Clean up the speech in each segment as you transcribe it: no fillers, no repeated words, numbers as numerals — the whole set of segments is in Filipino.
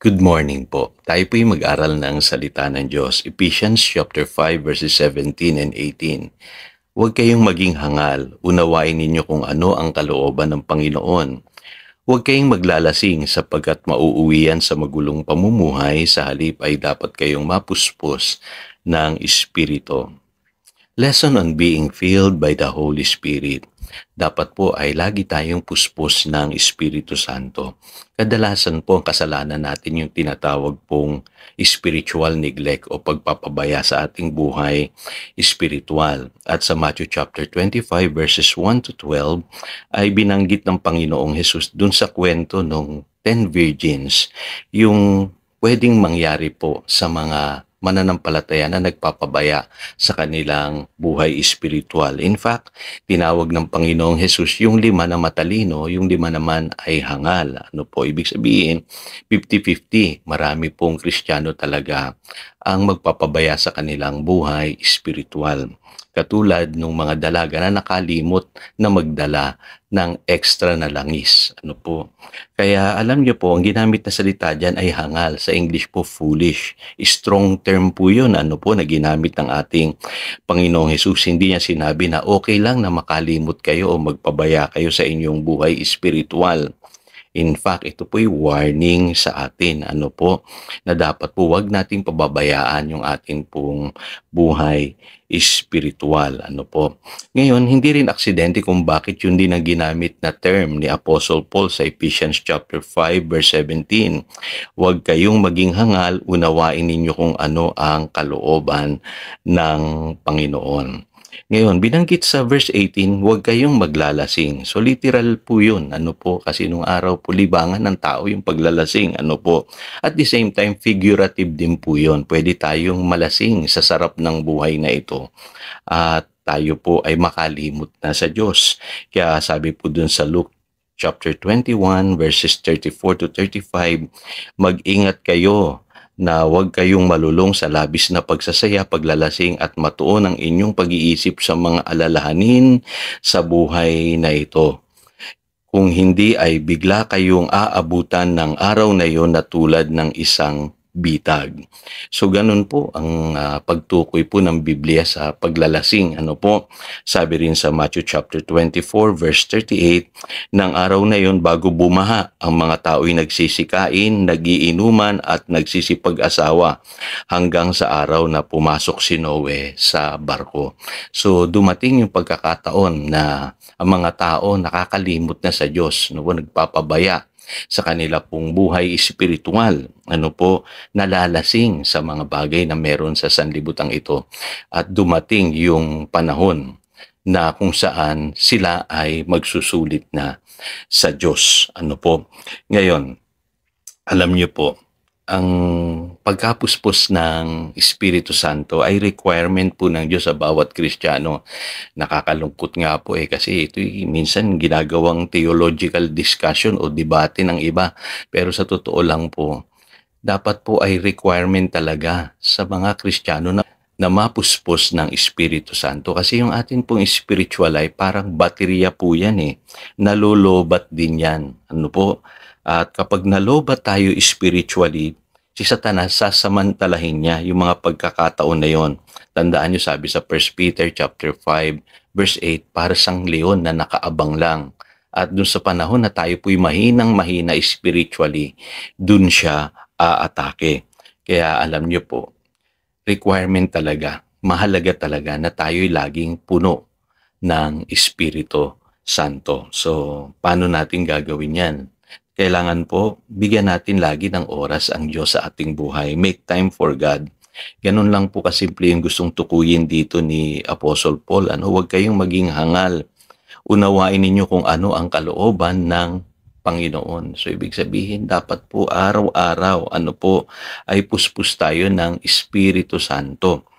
Good morning po. Tayo po'y mag-aral ng salita ng Diyos. Ephesians chapter 5 verses 17 and 18. Huwag kayong maging hangal. Unawain ninyo kung ano ang kalooban ng Panginoon. Huwag kayong maglalasing sapagkat mauuwi yan sa magulong pamumuhay. Sa halip ay dapat kayong mapuspos ng Espiritu. Lesson on being filled by the Holy Spirit. Dapat po ay lagi tayong puspos ng Espiritu Santo. Kadalasan po ang kasalanan natin yung tinatawag pong spiritual neglect o pagpapabaya sa ating buhay espiritual. At sa Matthew chapter 25 verses 1 to 12 ay binanggit ng Panginoong Hesus dun sa kwento ng 10 virgins yung pwedeng mangyari po sa mga mananampalataya na nagpapabaya sa kanilang buhay espiritual. In fact, tinawag ng Panginoong Hesus yung 5 na matalino, yung 5 naman ay hangal. Ano po ibig sabihin? 50-50. Marami pong Kristiyano talaga ang magpapabaya sa kanilang buhay espiritual. Katulad ng mga dalaga na nakalimot na magdala ng extra na langis. Ano po? Kaya alam niyo po, ang ginamit na salita dyan ay hangal. Sa English po, foolish. Strong term po yun. Ano po, na ginamit ng ating Panginoong Hesus. Hindi niya sinabi na okay lang na makalimot kayo o magpabaya kayo sa inyong buhay espiritual. In fact, ito po'y warning sa atin, ano po, na dapat po wag nating pababayaan yung ating pong buhay espiritual, ano po. Ngayon, hindi rin aksidente kung bakit yun din ang ginamit na term ni Apostle Paul sa Ephesians chapter 5 verse 17. Huwag kayong maging hangal, unawain ninyo kung ano ang kalooban ng Panginoon. Ngayon, binanggit sa verse 18, huwag kayong maglalasing. So literal po yun. Ano po? Kasi nung araw po libangan ng tao yung paglalasing. Ano po? At the same time, figurative din po yun. Pwede tayong malasing sa sarap ng buhay na ito. At tayo po ay makalimot na sa Diyos. Kaya sabi po dun sa Luke chapter 21 verses 34 to 35, mag-ingat kayo na huwag kayong malulong sa labis na pagsasaya, paglalasing at matuon ang inyong pag-iisip sa mga alalahanin sa buhay na ito. Kung hindi ay bigla kayong aabutan ng araw na iyon na tulad ng isang bitag. So ganun po ang pagtukoy po ng Biblia sa paglalasing. Ano po? Sabi rin sa Matthew chapter 24 verse 38, ng araw na yon bago bumaha, ang mga tao'y nagsisikain, nagiinuman at nagsisipag-asawa hanggang sa araw na pumasok si Noe sa barko. So dumating yung pagkakataon na ang mga tao nakakalimot na sa Diyos, no, nagpapabaya sa kanila pong buhay espiritual, ano po, nalalasing sa mga bagay na meron sa sanlibutan ito. At dumating yung panahon na kung saan sila ay magsusulit na sa Diyos. Ano po? Ngayon, alam niyo po, ang pagkapuspos ng Espiritu Santo ay requirement po ng Diyos sa bawat Kristiyano. Nakakalungkot nga po kasi ito minsan ginagawang theological discussion o debate ng iba. Pero sa totoo lang po, dapat po ay requirement talaga sa mga Kristiyano na mapuspos ng Espiritu Santo. Kasi yung atin pong spiritual ay parang baterya po yan Nalolobat din yan. Ano po? At kapag nalobat tayo spiritually, si Satanas sasamantalahin niya yung mga pagkakataon na yon. Tandaan niyo sabi sa 1 Peter chapter 5 verse 8, para sang leon na nakaabang lang. At dun sa panahon na tayo po'y mahinang-mahina spiritually, dun siya aatake. Kaya alam niyo po, requirement talaga, mahalaga talaga na tayo'y laging puno ng Espiritu Santo. So, paano natin gagawin yan? Kailangan po, bigyan natin lagi ng oras ang Diyos sa ating buhay. Make time for God. Ganun lang po kasimple yung gustong tukuyin dito ni Apostle Paul. Huwag kayong maging hangal. Unawain ninyo kung ano ang kalooban ng Panginoon. So, ibig sabihin, dapat po araw-araw, ay puspos tayo ng Espiritu Santo.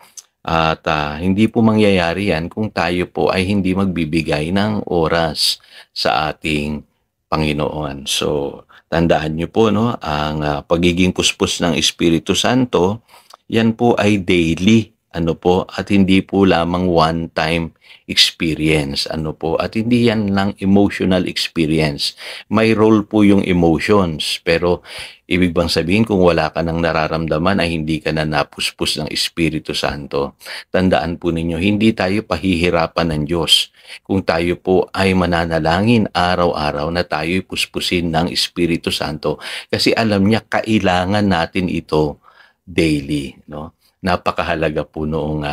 At hindi po mangyayari yan kung tayo po ay hindi magbibigay ng oras sa ating Panginoon. So, tandaan niyo po, ang pagiging puspos ng Espiritu Santo, yan po ay daily. at hindi po lamang one-time experience, at hindi yan lang emotional experience. May role po yung emotions, pero ibig bang sabihin kung wala ka ng nararamdaman ay hindi ka na napuspos ng Espiritu Santo? Tandaan po ninyo, hindi tayo pahihirapan ng Diyos kung tayo po ay mananalangin araw-araw na tayo'y puspusin ng Espiritu Santo, kasi alam niya kailangan natin ito daily, no? Napakahalaga po noong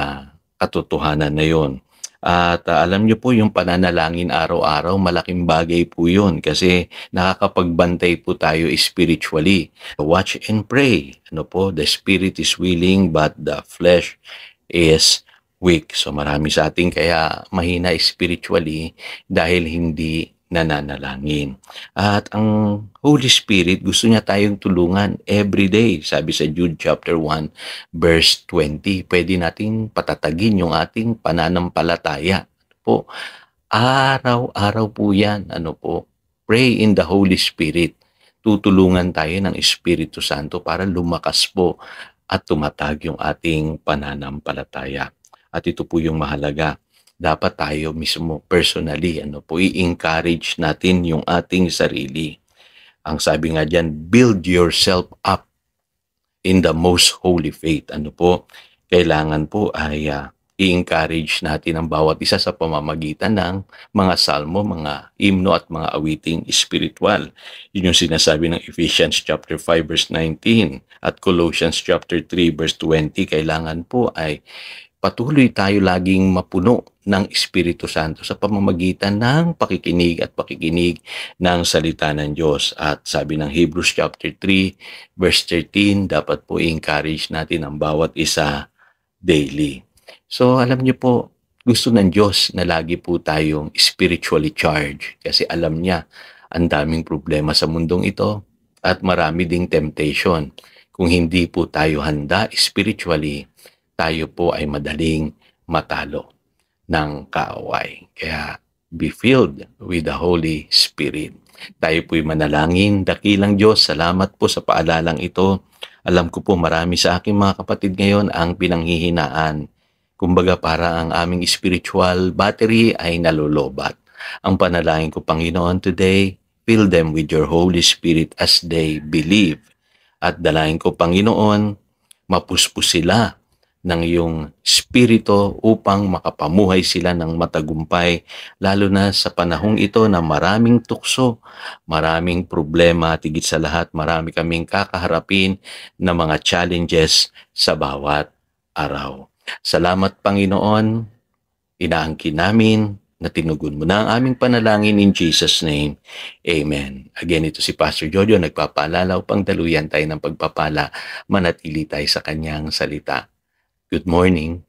katotohanan na yon. At alam niyo po yung pananalangin araw-araw, malaking bagay po yun kasi nakakapagbantay po tayo spiritually. Watch and pray. The spirit is willing but the flesh is weak. So marami sa atin kaya mahina spiritually dahil hindi nananalangin. At ang Holy Spirit gusto niya tayong tulungan every day. Sabi sa Jude chapter 1 verse 20, pwede nating patatagin yung ating pananampalataya. Araw-araw po yan. Pray in the Holy Spirit. Tutulungan tayo ng Espiritu Santo para lumakas po at tumatag yung ating pananampalataya. At ito po yung mahalaga. Dapat tayo mismo personally, i-encourage natin yung ating sarili. Ang sabi nga diyan, build yourself up in the most holy faith. Kailangan po ay i-encourage natin ang bawat isa sa pamamagitan ng mga salmo, mga himno at mga awiting spiritual. Yun yung sinasabi ng Ephesians chapter 5 verse 19 at Colossians chapter 3 verse 20. Kailangan po ay patuloy tayo laging mapuno ng Espiritu Santo sa pamamagitan ng pakikinig ng salita ng Diyos. At sabi ng Hebrews chapter 3 verse 13, dapat po i-encourage natin ang bawat isa daily. So alam niyo po, gusto ng Diyos na lagi po tayong spiritually charged kasi alam niya ang daming problema sa mundong ito at marami ding temptation. Kung hindi po tayo handa spiritually, tayo po ay madaling matalo ng kaaway. Kaya be filled with the Holy Spirit. Tayo po'y manalangin. Dakilang Diyos, salamat po sa paalalang ito. Alam ko po marami sa aking mga kapatid ngayon ang pinanghihinaan. Kumbaga para ang aming spiritual battery ay nalolobat. Ang panalangin ko, Panginoon, today, fill them with your Holy Spirit as they believe. At dalangin ko, Panginoon, mapuspos sila ng iyong spirito upang makapamuhay sila ng matagumpay, lalo na sa panahong ito na maraming tukso, maraming problema, tigit sa lahat, marami kaming kakaharapin na mga challenges sa bawat araw. Salamat, Panginoon, inaangkin namin na tinugon mo na ang aming panalangin in Jesus' name. Amen. Again, ito si Pastor Jojo, nagpapaalala upang daluyan tayo ng pagpapala, manatili tayo sa kanyang salita. Good morning.